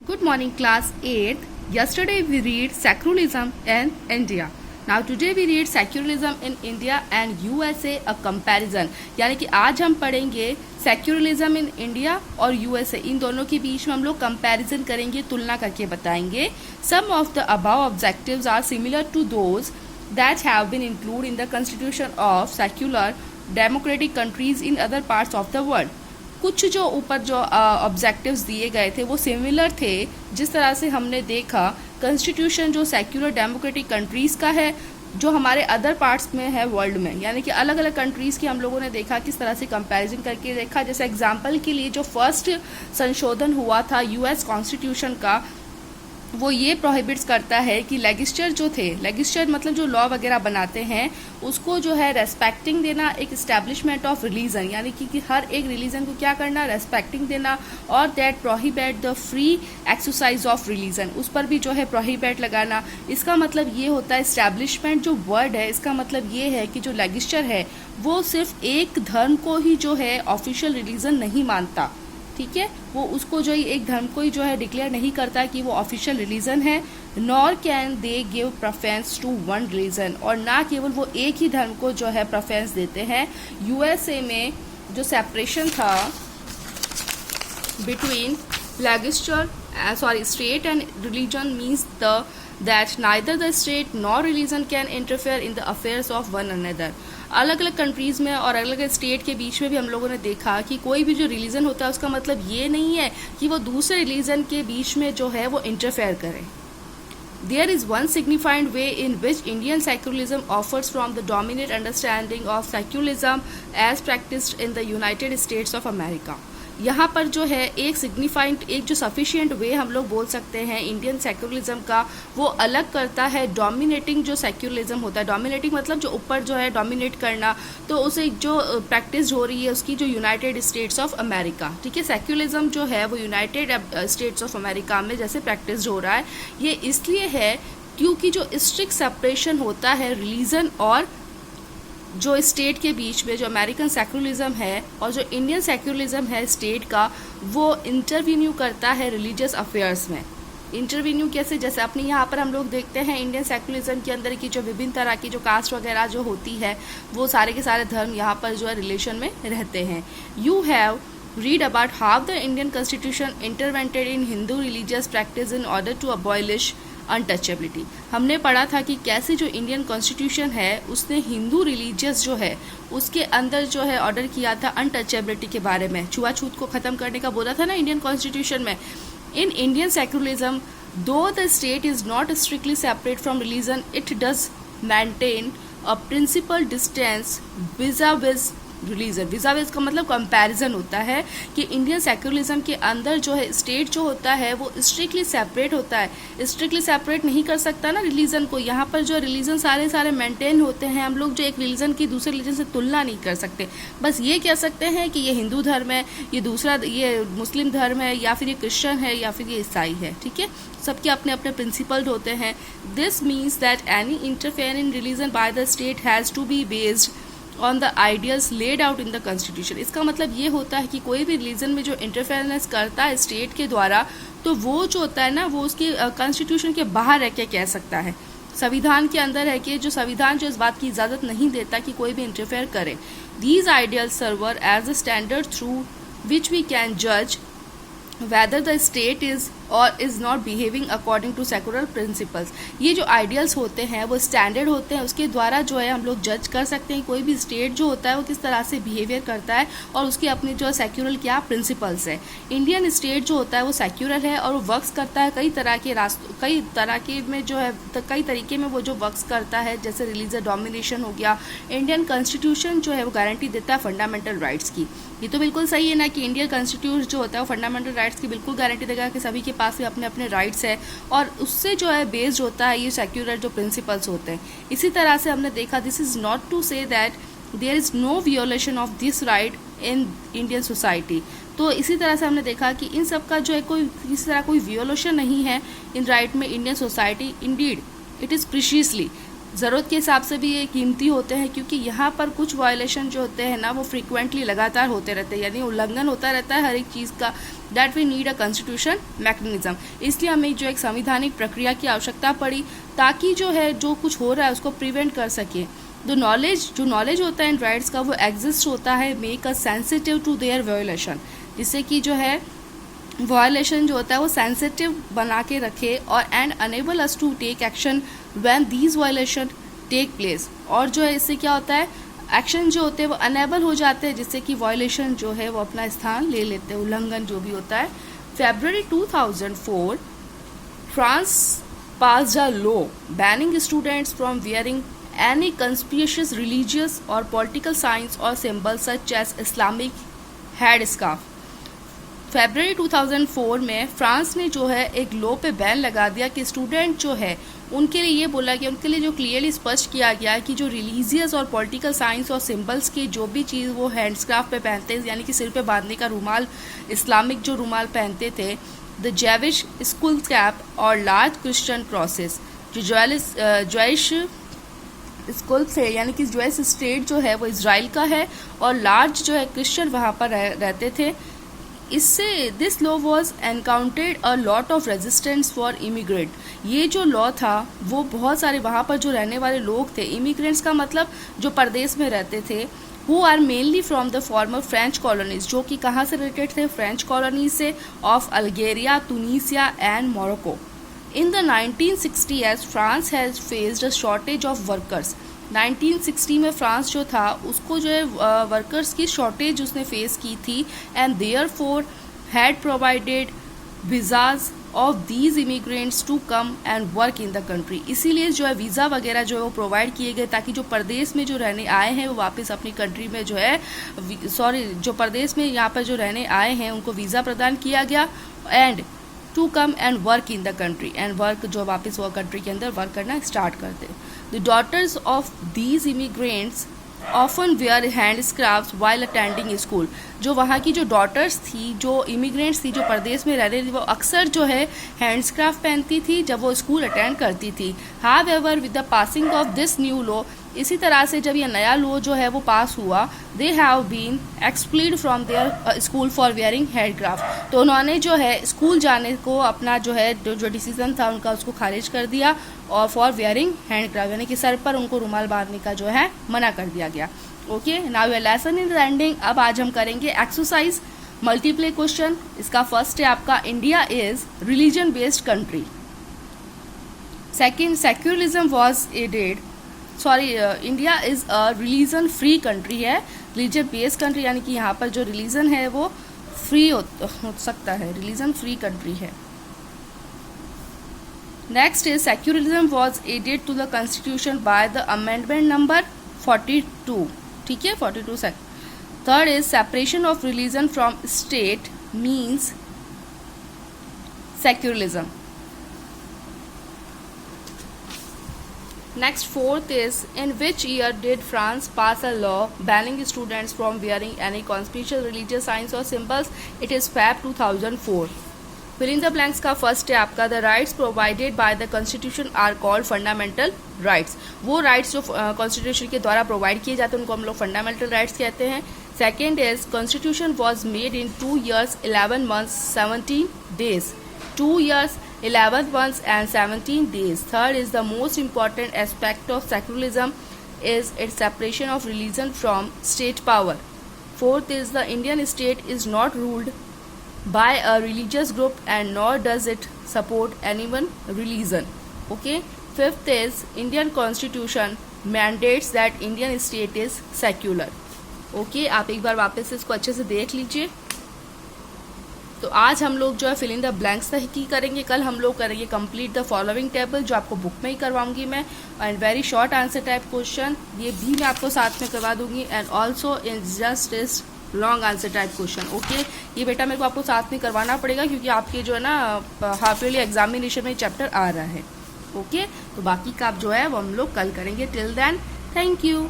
Good morning, class 8th. Yesterday we read secularism in India. Now today we read secularism in India and USA a comparison. यानी कि आज हम पढ़ेंगे secularism in India और USA, इन दोनों के बीच में हम लोग कंपैरिजन करेंगे, तुलना करके बताएंगे. Some of the above objectives are similar to those that have been included in the constitution of secular democratic countries in other parts of the world. कुछ जो ऊपर जो ऑब्जेक्टिव्स दिए गए थे वो सिमिलर थे जिस तरह से हमने देखा कॉन्स्टिट्यूशन जो सेक्युलर डेमोक्रेटिक कंट्रीज़ का है जो हमारे अदर पार्ट्स में है वर्ल्ड में, यानी कि अलग अलग कंट्रीज़ की हम लोगों ने देखा किस तरह से कंपैरिजन करके देखा. जैसे एग्जांपल के लिए जो फर्स्ट संशोधन हुआ था यूएस कॉन्स्टिट्यूशन का, वो ये प्रोहिबिट्स करता है कि लेजिस्लेचर जो थे, लेजिस्लेचर मतलब जो लॉ वगैरह बनाते हैं, उसको जो है रेस्पेक्टिंग देना, एक इस्टेब्लिशमेंट ऑफ रिलीजन, यानी कि हर एक रिलीजन को क्या करना, रेस्पेक्टिंग देना, और that prohibit the free exercise of religion, उस पर भी जो है प्रोहिबिट लगाना. इसका मतलब ये होता है, इस्टेब्लिशमेंट जो वर्ड है इसका मतलब ये है कि जो लेजिस्लेचर है वो सिर्फ एक धर्म को ही जो है ऑफिशियल रिलीजन नहीं मानता, ठीक है, वो उसको जो एक धर्म को ही जो है डिक्लेयर नहीं करता कि वो ऑफिशियल रिलीजन है. Nor can they give preference to one religion, और ना केवल वो एक ही धर्म को जो है प्रेफरेंस देते हैं. यूएसए में जो सेपरेशन था between legislature state and religion means that neither the state nor religion can interfere in the affairs of one another. अलग अलग कंट्रीज़ में और अलग अलग स्टेट के बीच में भी हम लोगों ने देखा कि कोई भी जो रिलीजन होता है उसका मतलब ये नहीं है कि वो दूसरे रिलीजन के बीच में जो है वो इंटरफेयर करे. There is one significant way in which Indian secularism offers from the dominant understanding of secularism as practiced in the United States of America. यहाँ पर जो है एक सिग्निफाइंट, एक जो सफिशिएंट वे हम लोग बोल सकते हैं इंडियन सेक्युलरिज्म का, वो अलग करता है डोमिनेटिंग जो सेक्युलरिज्म होता है. डोमिनेटिंग मतलब जो ऊपर जो है डोमिनेट करना, तो उसे जो प्रैक्टिस हो रही है उसकी जो यूनाइटेड स्टेट्स ऑफ अमेरिका, ठीक है, सेक्युलरिज्म जो है वो यूनाइटेड स्टेट्स ऑफ अमेरिका में जैसे प्रैक्टिस हो रहा है. ये इसलिए है क्योंकि जो स्ट्रिक्ट सेपरेशन होता है रिलीजन और जो स्टेट के बीच में, जो अमेरिकन सेक्युलरिज्म है और जो इंडियन सेक्युलरिज्म है स्टेट का, वो इंटरवीन्यू करता है रिलीजियस अफेयर्स में. इंटरवीन्यू कैसे, जैसे अपने यहाँ पर हम लोग देखते हैं इंडियन सेक्युलरिज्म के अंदर की जो विभिन्न तरह की जो कास्ट वगैरह जो होती है वो सारे के सारे धर्म यहाँ पर जो है रिलेशन में रहते हैं. You have read about how the Indian Constitution intervened in Hindu religious practice in order to abolish untouchability. हमने पढ़ा था कि कैसे जो इंडियन कॉन्स्टिट्यूशन है उसने हिंदू रिलीजियस जो है उसके अंदर जो है ऑर्डर किया था अनटचेबिलिटी के बारे में, छुआछूत को ख़त्म करने का बोला था ना इंडियन कॉन्स्टिट्यूशन में. In Indian secularism though the state is not strictly separate from religion, it does maintain a principled distance vis-a-vis religion. Vis-a-vis का मतलब कंपैरिजन होता है कि इंडियन सेक्युलरिज्म के अंदर जो है स्टेट जो होता है वो स्ट्रिक्टली सेपरेट होता है. स्ट्रिक्टली सेपरेट नहीं कर सकता ना रिलीजन को. यहाँ पर जो रिलीजन सारे मेंटेन होते हैं. हम लोग जो एक रिलीजन की दूसरे रिलीजन से तुलना नहीं कर सकते. बस ये कह सकते हैं कि ये हिंदू धर्म है, ये दूसरा ये मुस्लिम धर्म है, या फिर ये क्रिश्चियन है, या फिर ये ईसाई है, ठीक है. सबके अपने अपने प्रिंसिपल होते हैं. This means that any interfere in religion by the state has to be based on the ideals laid out in the constitution. इसका मतलब ये होता है कि कोई भी रिलीजन में जो इंटरफेरेंस करता है स्टेट के द्वारा, तो वो जो होता है ना वो उसके कॉन्स्टिट्यूशन के बाहर रह के कह सकता है, संविधान के अंदर है कि जो संविधान जो इस बात की इजाज़त नहीं देता कि कोई भी इंटरफेयर करे. These ideals serve as a standard through which we can जज whether the state is or is not behaving according to secular principles. ये जो आइडियल्स होते हैं वो स्टैंडर्ड होते हैं, उसके द्वारा जो है हम लोग जज कर सकते हैं कोई भी स्टेट जो होता है वो किस तरह से बिहेवियर करता है और उसके अपने जो सेक्युलर क्या प्रिंसिपल्स है. इंडियन स्टेट जो होता है वो सेक्युलर है और वो वर्क्स करता है कई तरह के में जो है कई तरीके में वो जो वर्क्स करता है, जैसे रिलीजियस डोमिनेशन हो गया. इंडियन कॉन्स्टिट्यूशन जो है वो गारंटी देता है फंडामेंटल राइट्स की. ये तो बिल्कुल सही है ना कि इंडियन कॉन्स्टिट्यूशन जो होता है वो फंडामेंटल राइट्स की बिल्कुल गारंटी देगा कि सभी के पास भी अपने अपने राइट्स है, और उससे जो है बेस्ड होता है ये सेक्युलर जो प्रिंसिपल्स होते हैं. इसी तरह से हमने देखा this is not to say that there is no violation of this right in Indian society. तो इसी तरह से हमने देखा कि इन सब का जो है कोई इस तरह कोई वियोलेशन नहीं है इन राइट में Indian society. Indeed it is precisely ज़रूरत के हिसाब से भी ये कीमती होते हैं, क्योंकि यहाँ पर कुछ वायलेशन जो होते हैं ना वो फ्रीक्वेंटली लगातार होते रहते हैं, यानी उल्लंघन होता रहता है हर एक चीज़ का। That we need a constitution mechanism. इसलिए हमें जो एक संविधानिक प्रक्रिया की आवश्यकता पड़ी, ताकि जो है जो कुछ हो रहा है उसको प्रिवेंट कर सके। जो नॉलेज होता है इन राइट्स का वो एग्जिस्ट होता है, make a sensitive to their violation, जिससे कि जो है वायलेशन जो होता है वो सेंसिटिव बना के रखे, और and enable us to take action when these violation take place. और जो है इससे क्या होता है, एक्शन जो होते हैं वो अनेबल हो जाते हैं, जिससे कि वायलेशन जो है वो अपना स्थान ले लेते हैं, उल्लंघन जो भी होता है। February 2004 France passed a law banning students from wearing any conspicuous religious or political signs or symbols such as Islamic headscarf। February 2004 में फ्रांस ने जो है एक लॉ पे बैन लगा दिया कि स्टूडेंट जो है उनके लिए ये बोला गया, उनके लिए जो क्लियरली स्पष्ट किया गया है कि जो रिलीजियस और पॉलिटिकल साइंस और सिंबल्स की जो भी चीज़ वो हैंड्सक्राफ्ट पे पहनते हैं, यानी कि सिर पे बांधने का रुमाल, इस्लामिक जो रुमाल पहनते थे, द जेविश स्कूल कैप और लार्ज क्रिश्चियन क्रॉसेस, जो ज्वाइश स्कूल से, यानी कि ज्वाइश स्टेट जो है वो इसराइल का है, और लार्ज जो है क्रिश्चियन वहाँ पर रहते थे। इससे this law was encountered a lot of resistance for immigrant. ये जो लॉ था वो बहुत सारे वहाँ पर जो रहने वाले लोग थे, इमिग्रेंट्स का मतलब जो परदेश में रहते थे, who are mainly from the former French colonies, जो कि कहाँ से रिलेटेड थे, फ्रेंच कॉलोनी से, of Algeria, Tunisia and Morocco. In the 1960s France has faced a shortage of workers. 1960 में फ्रांस जो था उसको जो है वर्कर्स की शॉर्टेज उसने फेस की थी, and therefore had provided visas of these immigrants to come and work in the country. इसीलिए जो है वीज़ा वगैरह जो है वो प्रोवाइड किए गए, ताकि जो प्रदेश में जो रहने आए हैं वो वापस अपनी कंट्री में जो है जो प्रदेश में यहाँ पर जो रहने आए हैं उनको वीज़ा प्रदान किया गया, and to come and work in the country, and work जो वापस वो कंट्री के अंदर वर्क करना स्टार्ट करते। The daughters of these immigrants often wear headscarves while attending school. जो वहाँ की जो डॉटर्स थी, जो इमिग्रेंट्स थी, जो प्रदेश में रह रही थी, वो अक्सर जो है हैंडस्क्राफ्ट पहनती थी जब वो स्कूल अटेंड करती थी। However with the passing of this new law, इसी तरह से जब ये नया लॉ जो है वो पास हुआ, they have been exclude from their school for wearing handcraft. तो उन्होंने जो है स्कूल जाने को अपना जो है जो डिसीजन था उनका उसको खारिज कर दिया, और फॉर वेयरिंग हैंडक्राफ्ट यानी कि सर पर उनको रुमाल बांधने का जो है मना कर दिया गया। Okay, now your lesson in the ending. अब आज हम करेंगे एक्सरसाइज मल्टीप्ले क्वेश्चन। इसका फर्स्ट है आपका, India is religion based country. Second, secularism was added, India is a religion free country है, रिलीजन बेस्ड कंट्री, यानी कि यहाँ पर जो रिलीजन है वो फ्री हो सकता है, रिलीजन फ्री कंट्री है। Next is secularism was added to the constitution by the amendment number 42, ठीक है, 42 sect. Third is separation of religion from state means secularism. Next, fourth is, in which year did France pass a law banning students from wearing any conspicuous religious signs or symbols? It is Feb 2004. Fill in the blanks का first है आपका, the rights provided by the constitution are called fundamental rights। वो rights जो constitution के द्वारा provide किए जाते हैं उनको हम लोग fundamental rights कहते हैं। Second is, constitution was made in 2 years 11 months 17 days, 2 years 11 months and 17 days. Third is, the most important aspect of secularism is its separation of religion from state power. Fourth is, the Indian state is not ruled by a religious group and nor does it support any one religion. Okay. Fifth is, Indian constitution mandates that Indian state is secular. Okay, आप एक बार वापस इसको अच्छे से देख लीजिए। तो आज हम लोग जो है फिल इन द ब्लैंक्स की करेंगे, कल हम लोग करेंगे कंप्लीट द फॉलोइंग टेबल, जो आपको बुक में ही करवाऊंगी मैं, and very short answer type question ये भी मैं आपको साथ में करवा दूंगी, and also in just is long answer type question. Okay, ये बेटा मेरे को आपको साथ में करवाना पड़ेगा क्योंकि आपके जो है ना हाफ ईयरली एग्जामिनेशन में चैप्टर आ रहा है। ओके, तो बाकी का आप जो है वो हम लोग कल करेंगे। Till then, thank you.